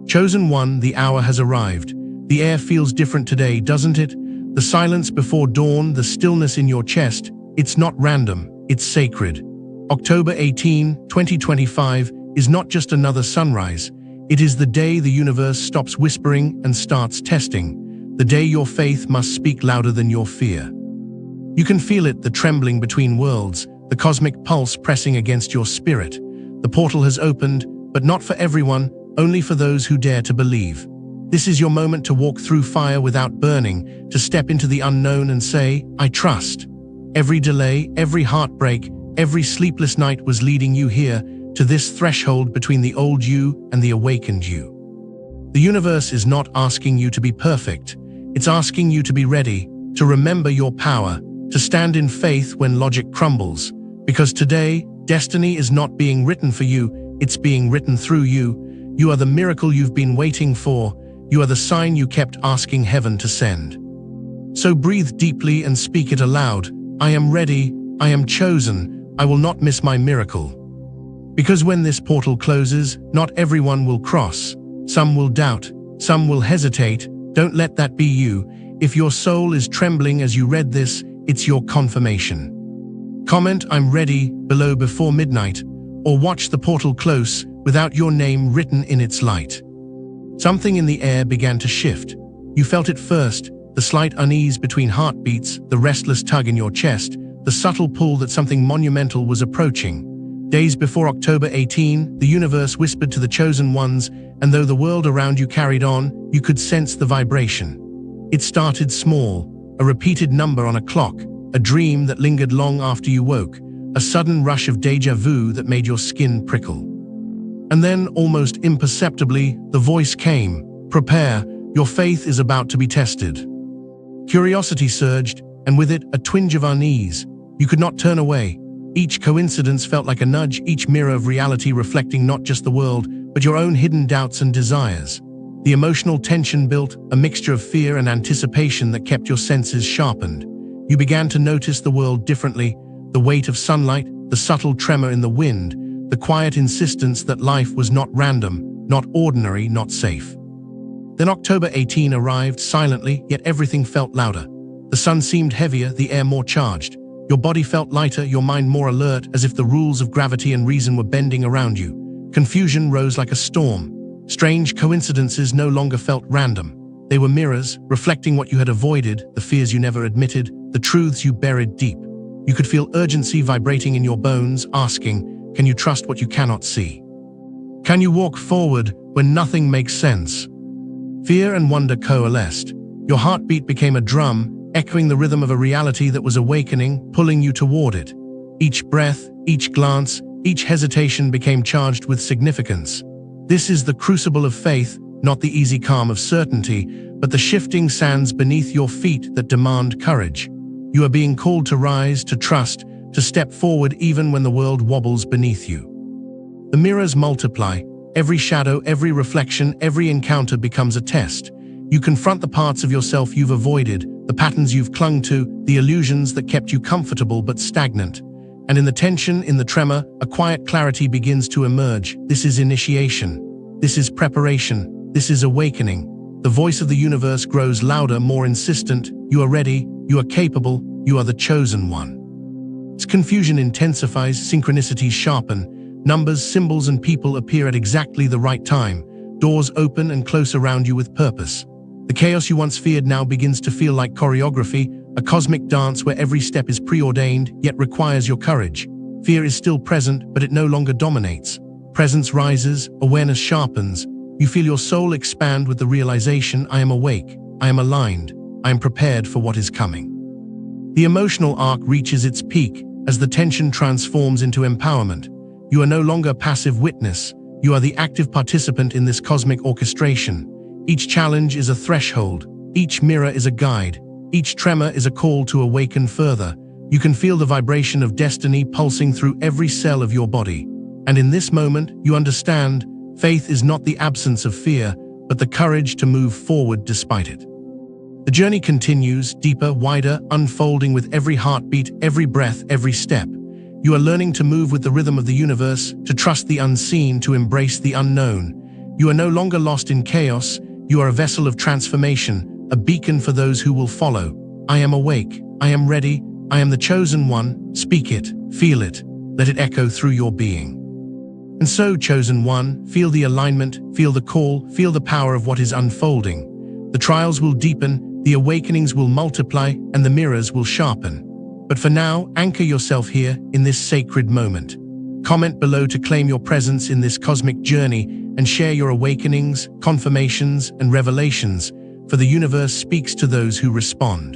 Chosen one, the hour has arrived. The air feels different today, doesn't it? The silence before dawn, the stillness in your chest. It's not random, it's sacred. October 18, 2025 is not just another sunrise. It is the day the universe stops whispering and starts testing. The day your faith must speak louder than your fear. You can feel it, the trembling between worlds, the cosmic pulse pressing against your spirit. The portal has opened, but not for everyone, only for those who dare to believe. This is your moment to walk through fire without burning, to step into the unknown and say, I trust. Every delay, every heartbreak, every sleepless night was leading you here, to this threshold between the old you and the awakened you. The universe is not asking you to be perfect. It's asking you to be ready, to remember your power, to stand in faith when logic crumbles. Because today, destiny is not being written for you, it's being written through you. You are the miracle you've been waiting for. You are the sign you kept asking heaven to send. So breathe deeply and speak it aloud. I am ready, I am chosen, I will not miss my miracle. Because when this portal closes, not everyone will cross. Some will doubt, some will hesitate. Don't let that be you. If your soul is trembling as you read this, it's your confirmation. Comment I'm ready below before midnight, or watch the portal close without your name written in its light. Something in the air began to shift. You felt it first, the slight unease between heartbeats, the restless tug in your chest, the subtle pull that something monumental was approaching. Days before October 18, the universe whispered to the chosen ones, and though the world around you carried on, you could sense the vibration. It started small, a repeated number on a clock, a dream that lingered long after you woke, a sudden rush of déjà vu that made your skin prickle. And then, almost imperceptibly, the voice came, prepare, your faith is about to be tested. Curiosity surged, and with it, a twinge of unease. You could not turn away. Each coincidence felt like a nudge, each mirror of reality reflecting not just the world, but your own hidden doubts and desires. The emotional tension built, a mixture of fear and anticipation that kept your senses sharpened. You began to notice the world differently, the weight of sunlight, the subtle tremor in the wind, the quiet insistence that life was not random, not ordinary, not safe. Then October 18 arrived silently, yet everything felt louder. The sun seemed heavier, the air more charged. Your body felt lighter, your mind more alert, as if the rules of gravity and reason were bending around you. Confusion rose like a storm. Strange coincidences no longer felt random. They were mirrors, reflecting what you had avoided, the fears you never admitted, the truths you buried deep. You could feel urgency vibrating in your bones, asking, can you trust what you cannot see? Can you walk forward when nothing makes sense? Fear and wonder coalesced. Your heartbeat became a drum, echoing the rhythm of a reality that was awakening, pulling you toward it. Each breath, each glance, each hesitation became charged with significance. This is the crucible of faith, not the easy calm of certainty, but the shifting sands beneath your feet that demand courage. You are being called to rise, to trust, to step forward even when the world wobbles beneath you. The mirrors multiply. Every shadow, every reflection, every encounter becomes a test. You confront the parts of yourself you've avoided, the patterns you've clung to, the illusions that kept you comfortable but stagnant. And in the tension, in the tremor, a quiet clarity begins to emerge. This is initiation. This is preparation. This is awakening. The voice of the universe grows louder, more insistent. You are ready. You are capable. You are the chosen one. As confusion intensifies, synchronicities sharpen. Numbers, symbols, and people appear at exactly the right time. Doors open and close around you with purpose. The chaos you once feared now begins to feel like choreography, a cosmic dance where every step is preordained, yet requires your courage. Fear is still present, but it no longer dominates. Presence rises, awareness sharpens. You feel your soul expand with the realization, I am awake, I am aligned, I am prepared for what is coming. The emotional arc reaches its peak as the tension transforms into empowerment. You are no longer a passive witness. You are the active participant in this cosmic orchestration. Each challenge is a threshold. Each mirror is a guide. Each tremor is a call to awaken further. You can feel the vibration of destiny pulsing through every cell of your body. And in this moment, you understand, faith is not the absence of fear, but the courage to move forward despite it. The journey continues, deeper, wider, unfolding with every heartbeat, every breath, every step. You are learning to move with the rhythm of the universe, to trust the unseen, to embrace the unknown. You are no longer lost in chaos. You are a vessel of transformation, a beacon for those who will follow. I am awake. I am ready. I am the chosen one. Speak it. Feel it. Let it echo through your being. And so, chosen one, feel the alignment, feel the call, feel the power of what is unfolding. The trials will deepen, the awakenings will multiply, and the mirrors will sharpen. But for now, anchor yourself here in this sacred moment. Comment below to claim your presence in this cosmic journey and share your awakenings, confirmations, and revelations, for the universe speaks to those who respond.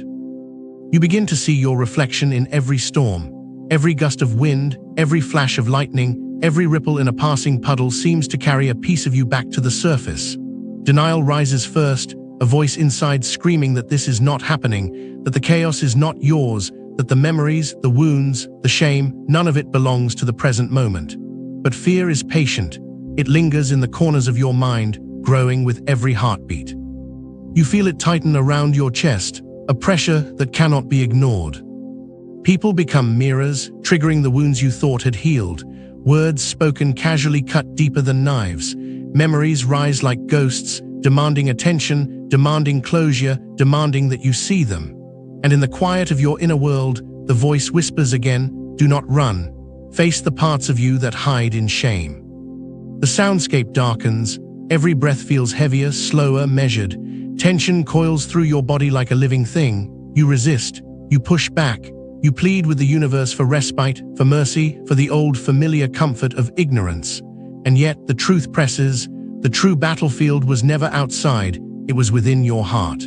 You begin to see your reflection in every storm, every gust of wind, every flash of lightning. Every ripple in a passing puddle seems to carry a piece of you back to the surface. Denial rises first, a voice inside screaming that this is not happening, that the chaos is not yours, that the memories, the wounds, the shame, none of it belongs to the present moment. But fear is patient. It lingers in the corners of your mind, growing with every heartbeat. You feel it tighten around your chest, a pressure that cannot be ignored. People become mirrors, triggering the wounds you thought had healed. Words spoken casually cut deeper than knives. Memories rise like ghosts, demanding attention, demanding closure, demanding that you see them. And in the quiet of your inner world, the voice whispers again, do not run. Face the parts of you that hide in shame. The soundscape darkens. Every breath feels heavier, slower, measured. Tension coils through your body like a living thing. You resist. You push back. You plead with the universe for respite, for mercy, for the old familiar comfort of ignorance. And yet the truth presses. The true battlefield was never outside, it was within your heart.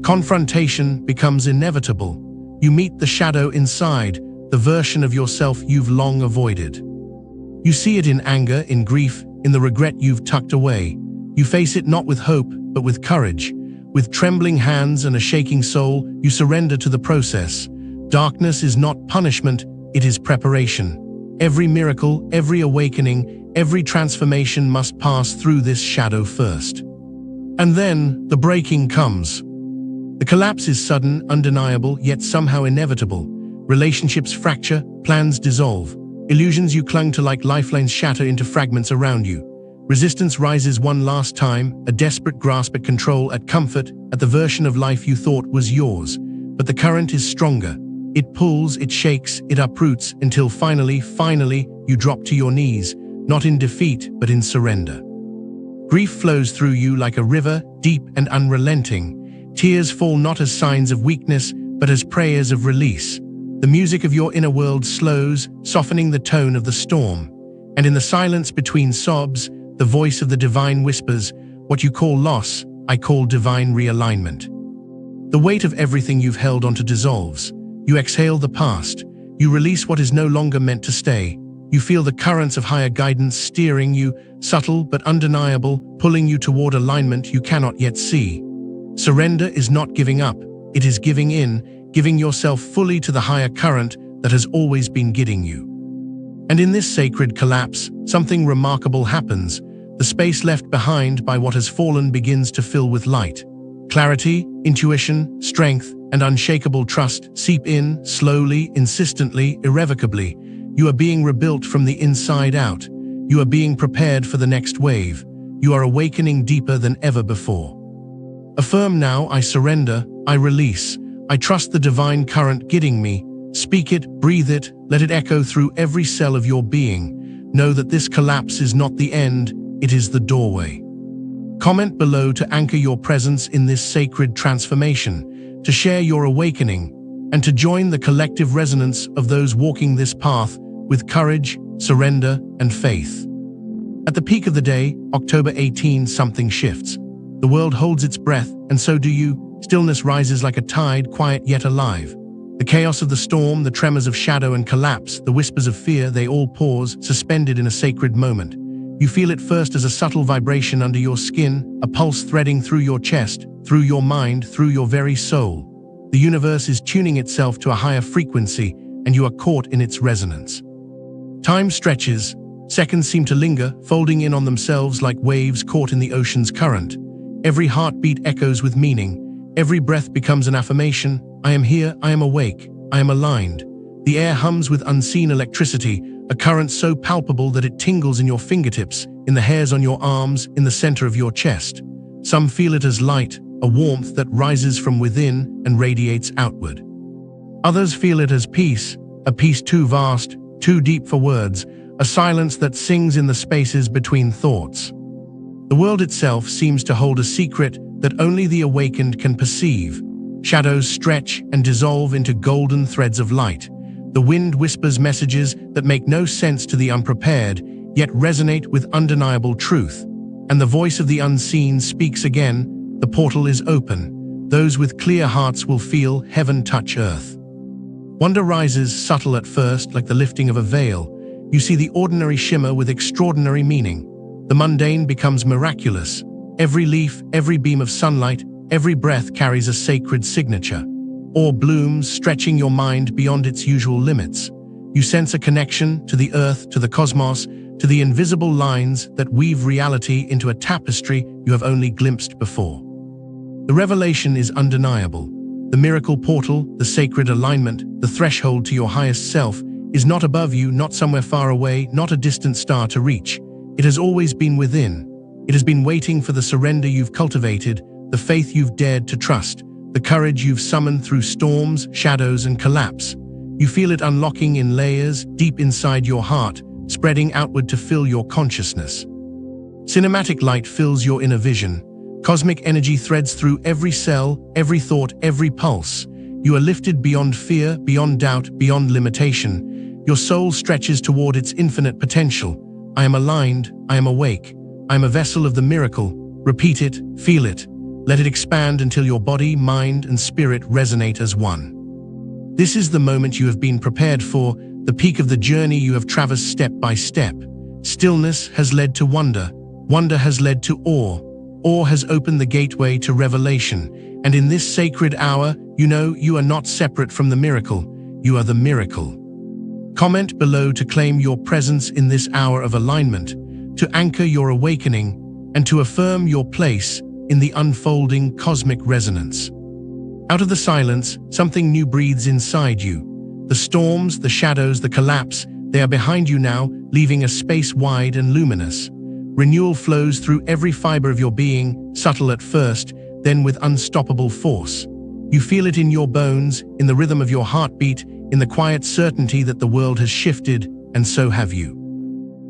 Confrontation becomes inevitable. You meet the shadow inside, the version of yourself you've long avoided. You see it in anger, in grief, in the regret you've tucked away. You face it not with hope, but with courage. With trembling hands and a shaking soul, you surrender to the process. Darkness is not punishment, it is preparation. Every miracle, every awakening, every transformation must pass through this shadow first. And then, the breaking comes. The collapse is sudden, undeniable, yet somehow inevitable. Relationships fracture, plans dissolve. Illusions you clung to like lifelines shatter into fragments around you. Resistance rises one last time, a desperate grasp at control, at comfort, at the version of life you thought was yours. But the current is stronger. It pulls, it shakes, it uproots, until finally, you drop to your knees, not in defeat, but in surrender. Grief flows through you like a river, deep and unrelenting. Tears fall not as signs of weakness, but as prayers of release. The music of your inner world slows, softening the tone of the storm. And in the silence between sobs, the voice of the divine whispers, what you call loss, I call divine realignment. The weight of everything you've held onto dissolves. You exhale the past. You release what is no longer meant to stay. You feel the currents of higher guidance steering you, subtle but undeniable, pulling you toward alignment you cannot yet see. Surrender is not giving up. It is giving in, giving yourself fully to the higher current that has always been guiding you. And in this sacred collapse, something remarkable happens. The space left behind by what has fallen begins to fill with light. Clarity, intuition, strength, and unshakable trust seep in, slowly, insistently, irrevocably. You are being rebuilt from the inside out. You are being prepared for the next wave. You are awakening deeper than ever before. Affirm now, I surrender, I release. I trust the divine current guiding me. Speak it, breathe it, let it echo through every cell of your being. Know that this collapse is not the end, it is the doorway. Comment below to anchor your presence in this sacred transformation, to share your awakening, and to join the collective resonance of those walking this path with courage, surrender, and faith. At the peak of the day, October 18, something shifts. The world holds its breath, and so do you. Stillness rises like a tide, quiet yet alive. The chaos of the storm, the tremors of shadow and collapse, the whispers of fear, they all pause, suspended in a sacred moment. You feel it first as a subtle vibration under your skin, a pulse threading through your chest, through your mind, through your very soul. The universe is tuning itself to a higher frequency, and you are caught in its resonance. Time stretches. Seconds seem to linger, folding in on themselves like waves caught in the ocean's current. Every heartbeat echoes with meaning. Every breath becomes an affirmation. I am here, I am awake, I am aligned. The air hums with unseen electricity, a current so palpable that it tingles in your fingertips, in the hairs on your arms, in the center of your chest. Some feel it as light, a warmth that rises from within and radiates outward. Others feel it as peace, a peace too vast, too deep for words, a silence that sings in the spaces between thoughts. The world itself seems to hold a secret that only the awakened can perceive. Shadows stretch and dissolve into golden threads of light. The wind whispers messages that make no sense to the unprepared, yet resonate with undeniable truth. And the voice of the unseen speaks again. The portal is open. Those with clear hearts will feel heaven touch earth. Wonder rises, subtle at first, like the lifting of a veil. You see the ordinary shimmer with extraordinary meaning. The mundane becomes miraculous. Every leaf, every beam of sunlight, every breath carries a sacred signature. Or blooms, stretching your mind beyond its usual limits. You sense a connection to the earth, to the cosmos, to the invisible lines that weave reality into a tapestry you have only glimpsed before. The revelation is undeniable. The miracle portal, the sacred alignment, the threshold to your highest self, is not above you, not somewhere far away, not a distant star to reach. It has always been within. It has been waiting for the surrender you've cultivated, the faith you've dared to trust, the courage you've summoned through storms, shadows, and collapse. You feel it unlocking in layers, deep inside your heart, spreading outward to fill your consciousness. Cinematic light fills your inner vision. Cosmic energy threads through every cell, every thought, every pulse. You are lifted beyond fear, beyond doubt, beyond limitation. Your soul stretches toward its infinite potential. I am aligned, I am awake, I am a vessel of the miracle. Repeat it, feel it. Let it expand until your body, mind, and spirit resonate as one. This is the moment you have been prepared for, the peak of the journey you have traversed step by step. Stillness has led to wonder. Wonder has led to awe. Awe has opened the gateway to revelation. And in this sacred hour, you know you are not separate from the miracle. You are the miracle. Comment below to claim your presence in this hour of alignment, to anchor your awakening, and to affirm your place in the unfolding cosmic resonance. Out of the silence, something new breathes inside you. The storms, the shadows, the collapse, they are behind you now, leaving a space wide and luminous. Renewal flows through every fiber of your being, subtle at first, then with unstoppable force. You feel it in your bones, in the rhythm of your heartbeat, in the quiet certainty that the world has shifted, and so have you.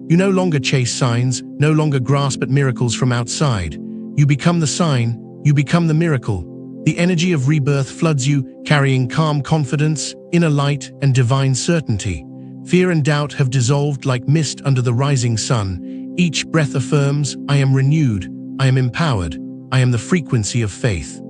You no longer chase signs, no longer grasp at miracles from outside. You become the sign, you become the miracle. The energy of rebirth floods you, carrying calm confidence, inner light, and divine certainty. Fear and doubt have dissolved like mist under the rising sun. Each breath affirms, I am renewed, I am empowered, I am the frequency of faith.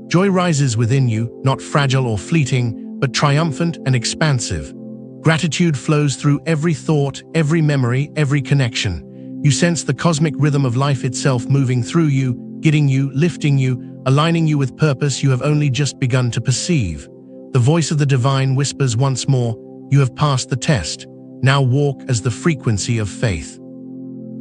Joy rises within you, not fragile or fleeting, but triumphant and expansive. Gratitude flows through every thought, every memory, every connection. You sense the cosmic rhythm of life itself moving through you, guiding you, lifting you, aligning you with purpose you have only just begun to perceive. The voice of the divine whispers once more, you have passed the test. Now walk as the frequency of faith.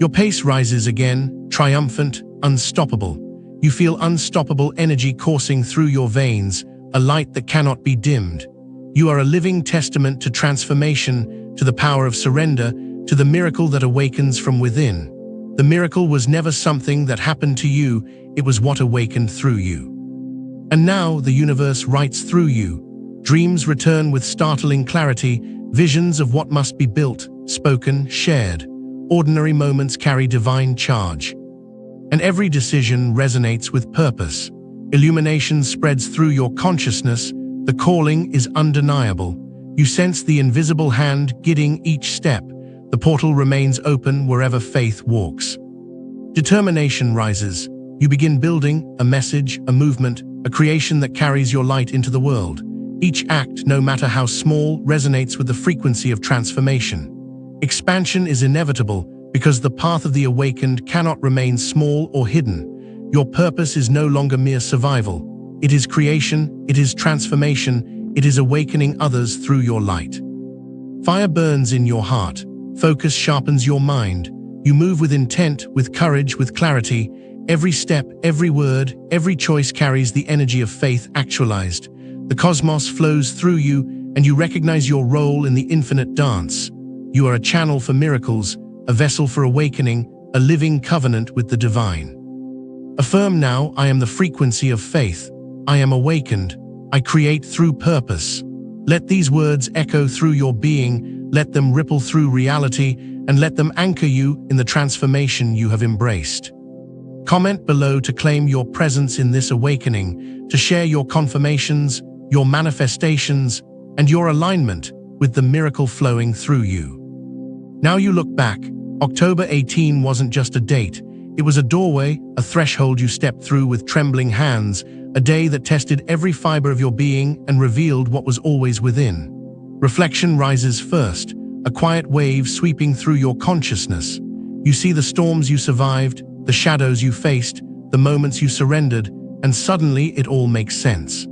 Your pace rises again, triumphant, unstoppable. You feel unstoppable energy coursing through your veins, a light that cannot be dimmed. You are a living testament to transformation, to the power of surrender, to the miracle that awakens from within. The miracle was never something that happened to you, it was what awakened through you. And now the universe writes through you. Dreams return with startling clarity, visions of what must be built, spoken, shared. Ordinary moments carry divine charge. And every decision resonates with purpose. Illumination spreads through your consciousness. The calling is undeniable. You sense the invisible hand guiding each step. The portal remains open wherever faith walks. Determination rises. You begin building a message, a movement, a creation that carries your light into the world. Each act, no matter how small, resonates with the frequency of transformation. Expansion is inevitable because the path of the awakened cannot remain small or hidden. Your purpose is no longer mere survival. It is creation, it is transformation, it is awakening others through your light. Fire burns in your heart. Focus sharpens your mind. You move with intent, with courage, with clarity. Every step, every word, every choice carries the energy of faith actualized. The cosmos flows through you, and you recognize your role in the infinite dance. You are a channel for miracles, a vessel for awakening, a living covenant with the divine. Affirm now, I am the frequency of faith. I am awakened. I create through purpose. Let these words echo through your being, let them ripple through reality, and let them anchor you in the transformation you have embraced. Comment below to claim your presence in this awakening, to share your confirmations, your manifestations, and your alignment with the miracle flowing through you. Now you look back, October 18 wasn't just a date. It was a doorway, a threshold you stepped through with trembling hands, a day that tested every fiber of your being and revealed what was always within. Reflection rises first, a quiet wave sweeping through your consciousness. You see the storms you survived, the shadows you faced, the moments you surrendered, and suddenly it all makes sense.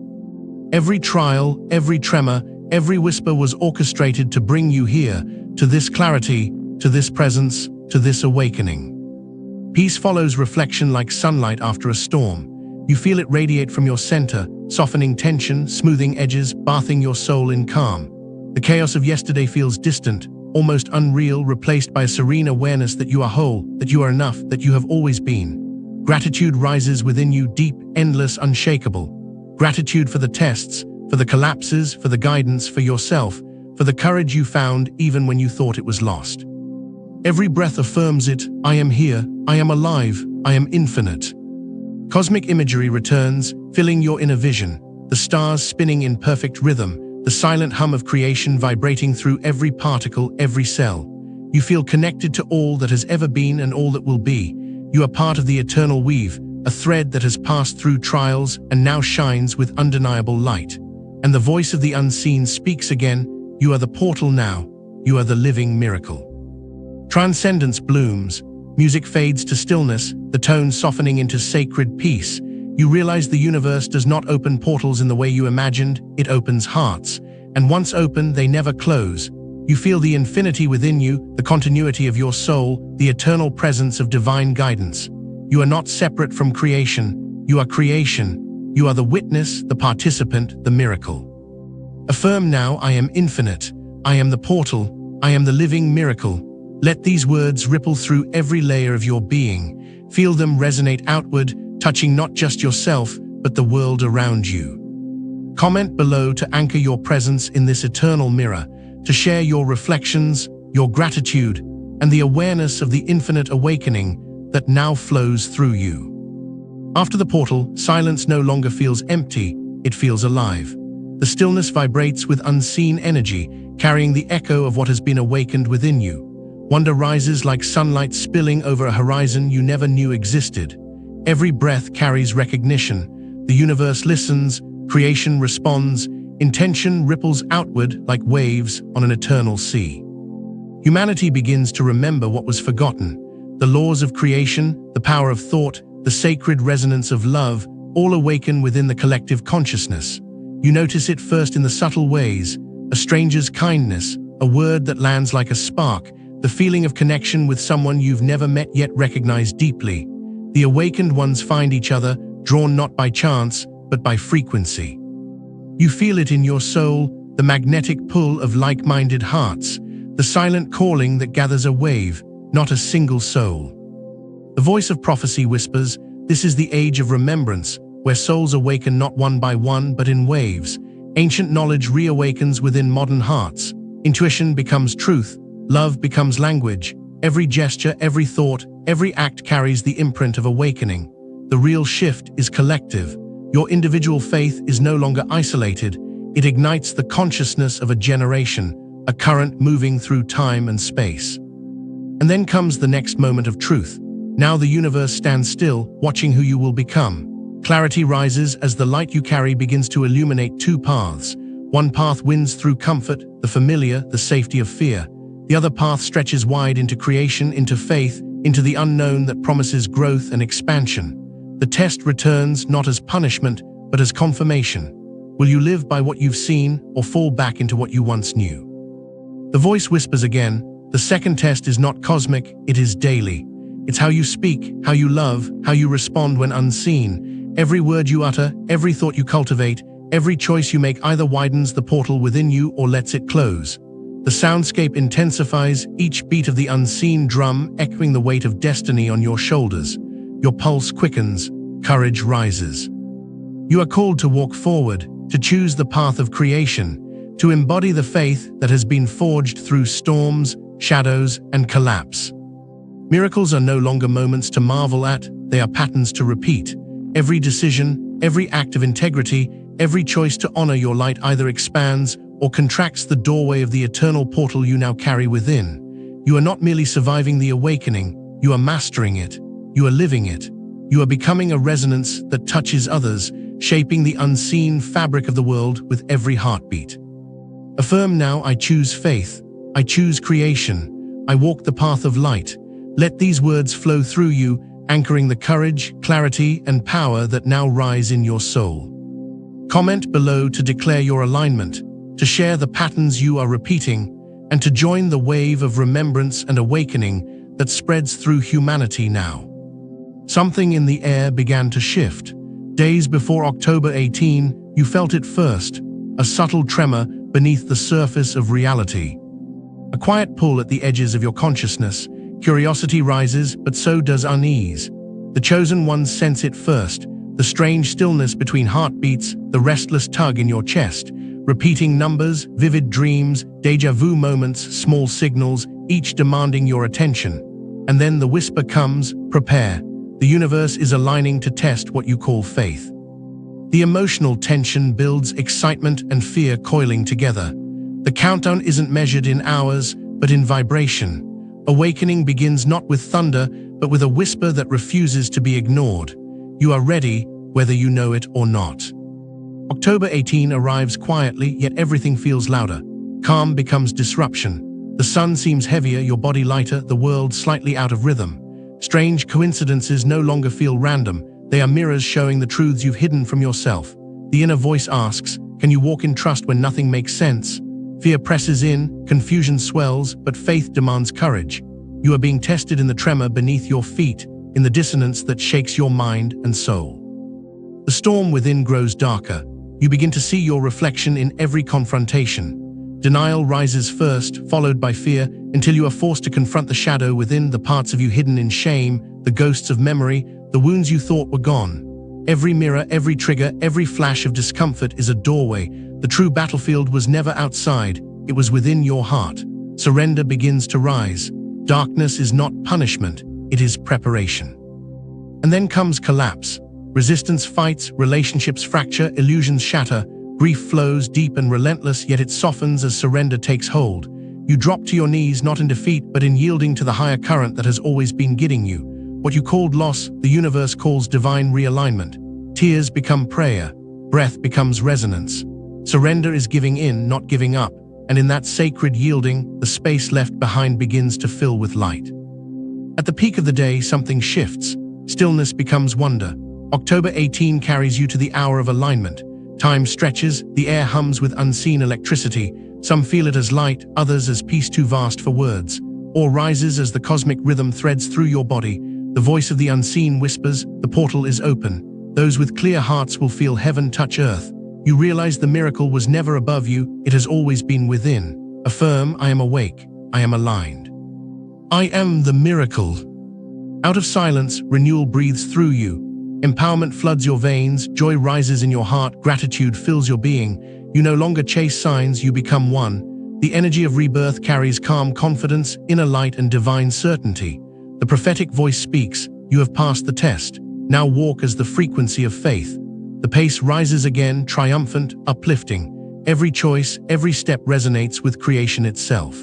Every trial, every tremor, every whisper was orchestrated to bring you here, to this clarity, to this presence, to this awakening. Peace follows reflection like sunlight after a storm. You feel it radiate from your center, softening tension, smoothing edges, bathing your soul in calm. The chaos of yesterday feels distant, almost unreal, replaced by a serene awareness that you are whole, that you are enough, that you have always been. Gratitude rises within you, deep, endless, unshakable. Gratitude for the tests, for the collapses, for the guidance, for yourself, for the courage you found even when you thought it was lost. Every breath affirms it, I am here, I am alive, I am infinite. Cosmic imagery returns, filling your inner vision, the stars spinning in perfect rhythm, the silent hum of creation vibrating through every particle, every cell. You feel connected to all that has ever been and all that will be. You are part of the eternal weave, a thread that has passed through trials and now shines with undeniable light. And the voice of the unseen speaks again, you are the portal now, you are the living miracle. Transcendence blooms, music fades to stillness, the tone softening into sacred peace. You realize the universe does not open portals in the way you imagined, it opens hearts. And once open, they never close. You feel the infinity within you, the continuity of your soul, the eternal presence of divine guidance. You are not separate from creation, you are creation. You are the witness, the participant, the miracle. Affirm now, I am infinite, I am the portal, I am the living miracle. Let these words ripple through every layer of your being. Feel them resonate outward, touching not just yourself, but the world around you. Comment below to anchor your presence in this eternal mirror, to share your reflections, your gratitude, and the awareness of the infinite awakening that now flows through you. After the portal, silence no longer feels empty, it feels alive. The stillness vibrates with unseen energy, carrying the echo of what has been awakened within you. Wonder rises like sunlight spilling over a horizon you never knew existed. Every breath carries recognition. The universe listens, creation responds, intention ripples outward like waves on an eternal sea. Humanity begins to remember what was forgotten. The laws of creation, the power of thought, the sacred resonance of love, all awaken within the collective consciousness. You notice it first in the subtle ways, a stranger's kindness, a word that lands like a spark, the feeling of connection with someone you've never met yet recognized deeply. The awakened ones find each other, drawn not by chance, but by frequency. You feel it in your soul, the magnetic pull of like-minded hearts, the silent calling that gathers a wave, not a single soul. The voice of prophecy whispers, this is the age of remembrance, where souls awaken not one by one, but in waves. Ancient knowledge reawakens within modern hearts. Intuition becomes truth. Love becomes language. Every gesture, every thought, every act carries the imprint of awakening. The real shift is collective. Your individual faith is no longer isolated. It ignites the consciousness of a generation, a current moving through time and space. And then comes the next moment of truth. Now the universe stands still, watching who you will become. Clarity rises as the light you carry begins to illuminate two paths. One path wins through comfort, the familiar, the safety of fear. The other path stretches wide into creation, into faith, into the unknown that promises growth and expansion. The test returns not as punishment, but as confirmation. Will you live by what you've seen or fall back into what you once knew? The voice whispers again, the second test is not cosmic, it is daily. It's how you speak, how you love, how you respond when unseen. Every word you utter, every thought you cultivate, every choice you make either widens the portal within you or lets it close. The soundscape intensifies, each beat of the unseen drum echoing the weight of destiny on your shoulders. Your pulse quickens, courage rises. You are called to walk forward, to choose the path of creation, to embody the faith that has been forged through storms, shadows, and collapse. Miracles are no longer moments to marvel at, they are patterns to repeat. Every decision, every act of integrity, every choice to honor your light either expands or contracts the doorway of the eternal portal you now carry within. You are not merely surviving the awakening, you are mastering it. You are living it. You are becoming a resonance that touches others, shaping the unseen fabric of the world with every heartbeat. Affirm now, I choose faith. I choose creation. I walk the path of light. Let these words flow through you, anchoring the courage, clarity, and power that now rise in your soul. Comment below to declare your alignment, to share the patterns you are repeating, and to join the wave of remembrance and awakening that spreads through humanity now. Something in the air began to shift. Days before October 18, you felt it first, a subtle tremor beneath the surface of reality. A quiet pull at the edges of your consciousness. Curiosity rises, but so does unease. The chosen ones sense it first, the strange stillness between heartbeats, the restless tug in your chest. Repeating numbers, vivid dreams, déjà vu moments, small signals, each demanding your attention. And then the whisper comes, prepare. The universe is aligning to test what you call faith. The emotional tension builds, excitement and fear coiling together. The countdown isn't measured in hours, but in vibration. Awakening begins not with thunder, but with a whisper that refuses to be ignored. You are ready, whether you know it or not. October 18 arrives quietly, yet everything feels louder. Calm becomes disruption. The sun seems heavier, your body lighter, the world slightly out of rhythm. Strange coincidences no longer feel random. They are mirrors showing the truths you've hidden from yourself. The inner voice asks, can you walk in trust when nothing makes sense? Fear presses in, confusion swells, but faith demands courage. You are being tested in the tremor beneath your feet, in the dissonance that shakes your mind and soul. The storm within grows darker. You begin to see your reflection in every confrontation. Denial rises first, followed by fear, until you are forced to confront the shadow within, the parts of you hidden in shame, the ghosts of memory, the wounds you thought were gone. Every mirror, every trigger, every flash of discomfort is a doorway. The true battlefield was never outside, it was within your heart. Surrender begins to rise. Darkness is not punishment, it is preparation. And then comes collapse. Resistance fights, relationships fracture, illusions shatter, grief flows deep and relentless, yet it softens as surrender takes hold. You drop to your knees not in defeat, but in yielding to the higher current that has always been guiding you. What you called loss, the universe calls divine realignment. Tears become prayer, breath becomes resonance. Surrender is giving in, not giving up, and in that sacred yielding, the space left behind begins to fill with light. At the peak of the day, something shifts. Stillness becomes wonder. October 18 carries you to the hour of alignment. Time stretches, the air hums with unseen electricity. Some feel it as light, others as peace too vast for words. Or rises as the cosmic rhythm threads through your body. The voice of the unseen whispers, the portal is open. Those with clear hearts will feel heaven touch earth. You realize the miracle was never above you, it has always been within. Affirm, I am awake, I am aligned. I am the miracle. Out of silence, renewal breathes through you. Empowerment floods your veins, joy rises in your heart, gratitude fills your being. You no longer chase signs, you become one. The energy of rebirth carries calm confidence, inner light and divine certainty. The prophetic voice speaks, you have passed the test. Now walk as the frequency of faith. The pace rises again, triumphant, uplifting. Every choice, every step resonates with creation itself.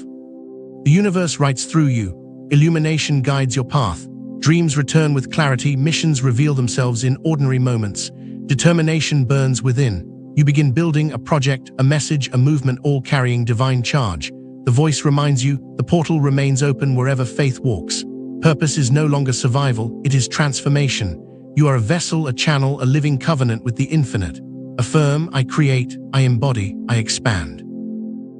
The universe writes through you. Illumination guides your path. Dreams return with clarity, missions reveal themselves in ordinary moments. Determination burns within. You begin building a project, a message, a movement, all carrying divine charge. The voice reminds you, the portal remains open wherever faith walks. Purpose is no longer survival, it is transformation. You are a vessel, a channel, a living covenant with the infinite. Affirm, I create, I embody, I expand.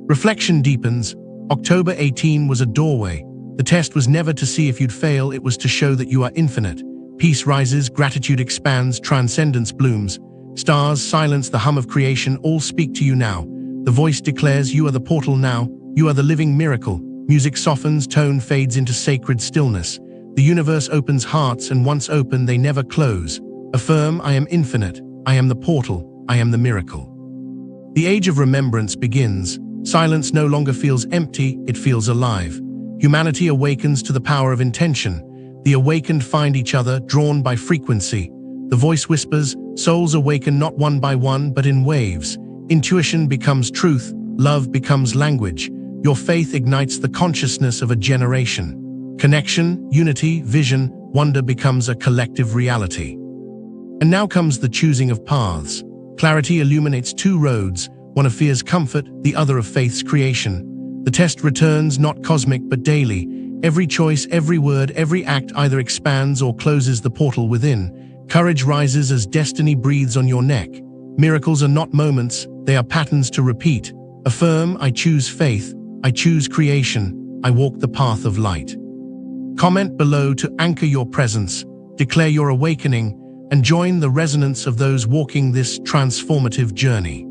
Reflection deepens. October 18 was a doorway. The test was never to see if you'd fail, it was to show that you are infinite. Peace rises, gratitude expands, transcendence blooms. Stars silence the hum of creation, all speak to you now. The voice declares you are the portal now. You are the living miracle. Music softens, tone fades into sacred stillness. The universe opens hearts, and once open, they never close. Affirm, I am infinite. I am the portal. I am the miracle. The age of remembrance begins. Silence no longer feels empty, it feels alive. Humanity awakens to the power of intention. The awakened find each other, drawn by frequency. The voice whispers, souls awaken not one by one, but in waves. Intuition becomes truth, love becomes language. Your faith ignites the consciousness of a generation. Connection, unity, vision, wonder becomes a collective reality. And now comes the choosing of paths. Clarity illuminates two roads, one of fear's comfort, the other of faith's creation. The test returns, not cosmic but daily. Every choice, every word, every act either expands or closes the portal within. Courage rises as destiny breathes on your neck. Miracles are not moments, they are patterns to repeat. Affirm, I choose faith, I choose creation, I walk the path of light. Comment below to anchor your presence, declare your awakening, and join the resonance of those walking this transformative journey.